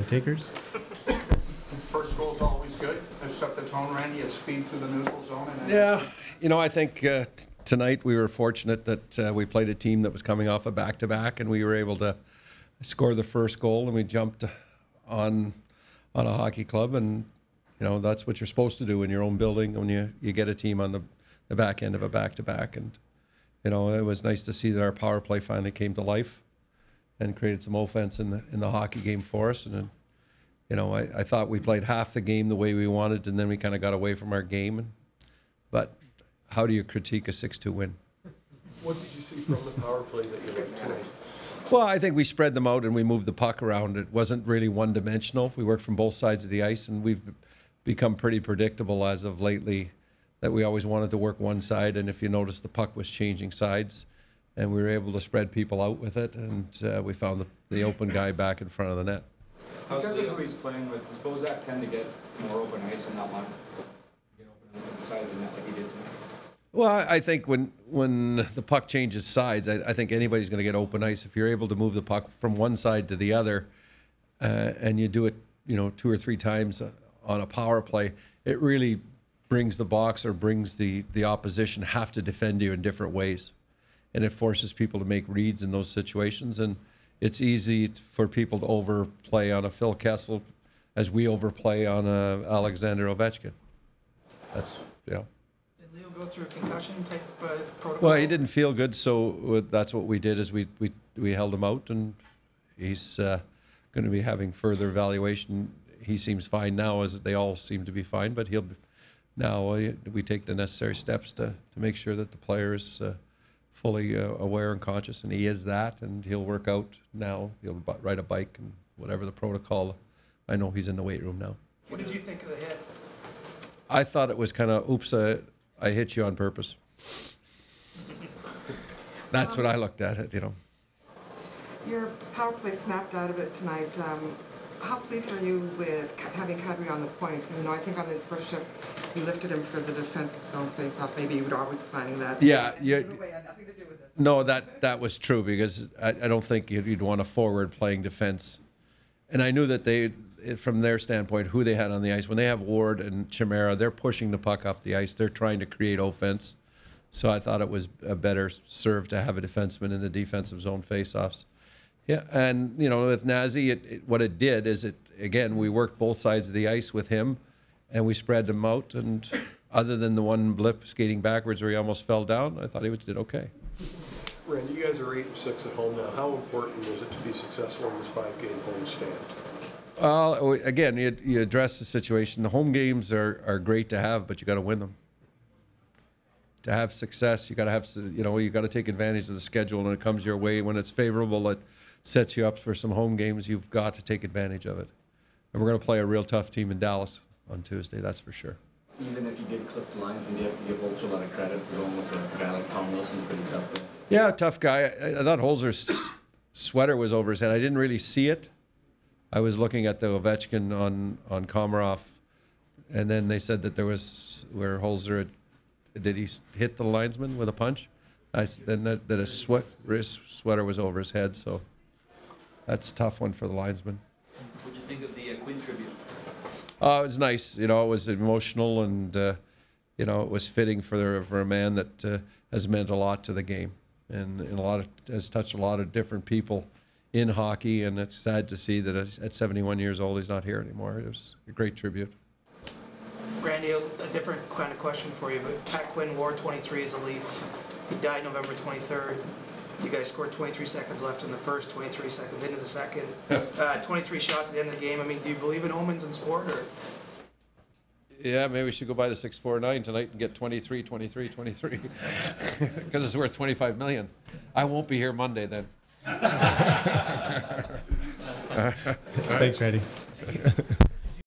takers. First goal's always good. Has set the tone, Randy, at speed through the neutral zone. And Yeah, you know, I think tonight we were fortunate that we played a team that was coming off a back-to-back, and we were able to score the first goal, and we jumped on a hockey club, and you know that's what you're supposed to do in your own building when you get a team on the back end of a back-to-back, and you know it was nice to see that our power play finally came to life and created some offense in the hockey game for us, and then, you know, I thought we played half the game the way we wanted, and then we kind of got away from our game. But how do you critique a 6-2 win? What did you see from the power play that you liked tonight? Well, I think we spread them out and we moved the puck around. It wasn't really one-dimensional. We worked from both sides of the ice, and we've become pretty predictable as of lately that we always wanted to work one side, and if you notice, the puck was changing sides, and we were able to spread people out with it, and we found the open guy back in front of the net. Because of who he's playing with, does Bozak tend to get more open ice and not want to get open on the side of the net like he did tonight? Well, I think when the puck changes sides, I think anybody's going to get open ice. If you're able to move the puck from one side to the other, and you do it, you know, 2 or 3 times on a power play, it really brings the box or brings the opposition have to defend you in different ways, and it forces people to make reads in those situations. And it's easy for people to overplay on a Phil Kessel as we overplay on a Alexander Ovechkin. That's, you know. Did Leo go through a concussion type protocol? Well, he didn't feel good, so that's what we did is we held him out, and he's going to be having further evaluation. He seems fine now, as they all seem to be fine, but he'll now we take the necessary steps to make sure that the player is fully aware and conscious, and he is that, and he'll work out now. He'll ride a bike and whatever the protocol. I know he's in the weight room now. What did you think of the hit? I thought it was kind of, oops, I hit you on purpose. That's what I looked at it, you know. Your power play snapped out of it tonight. How pleased are you with having Kadri on the point? You know, I think on this first shift, you lifted him for the defensive zone face-off. Maybe you were always planning that. Yeah, Either way, had nothing to do with it. No, that was true, because I don't think you'd want a forward playing defense. And I knew that they, from their standpoint, who they had on the ice, when they have Ward and Chimera, they're pushing the puck up the ice. They're trying to create offense. So I thought it was a better serve to have a defenseman in the defensive zone face-offs. Yeah, and you know, with Nazi, what it did is again, we worked both sides of the ice with him, and we spread them out. And other than the one blip skating backwards where he almost fell down, I thought he did okay. Randy, you guys are 8-6 at home now. How important is it to be successful in this 5-game homestand? Well, again, you address the situation. The home games are great to have, but you got to win them. To have success, you got to have, you know, you got to take advantage of the schedule when it comes your way. When it's favorable, it sets you up for some home games. You've got to take advantage of it. And we're going to play a real tough team in Dallas on Tuesday, that's for sure. Even if you did clip the lines, do you have to give Holzer a lot of credit for going with a guy like Tom Wilson? Pretty tough guy. Yeah, tough guy. I thought Holzer's sweater was over his head. I didn't really see it. I was looking at the Ovechkin on Komarov, and then they said that there was where Holzer did he hit the linesman with a punch? Then that his sweater was over his head, so that's a tough one for the linesman. What did you think of the Quinn tribute? It was nice. You know, it was emotional, and you know, it was fitting for a man that has meant a lot to the game, and has touched a lot of different people in hockey. And it's sad to see that at 71 years old, he's not here anymore. It was a great tribute. Randy, a different kind of question for you, but Pat Quinn wore 23 as a Leaf. He died November 23rd. You guys scored 23 seconds left in the first, 23 seconds into the second. 23 shots at the end of the game. I mean, do you believe in omens in sport? Or? Yeah, maybe we should go buy the 649 tonight and get 23, 23, 23. Because it's worth $25 million. I won't be here Monday then. Thanks, Randy.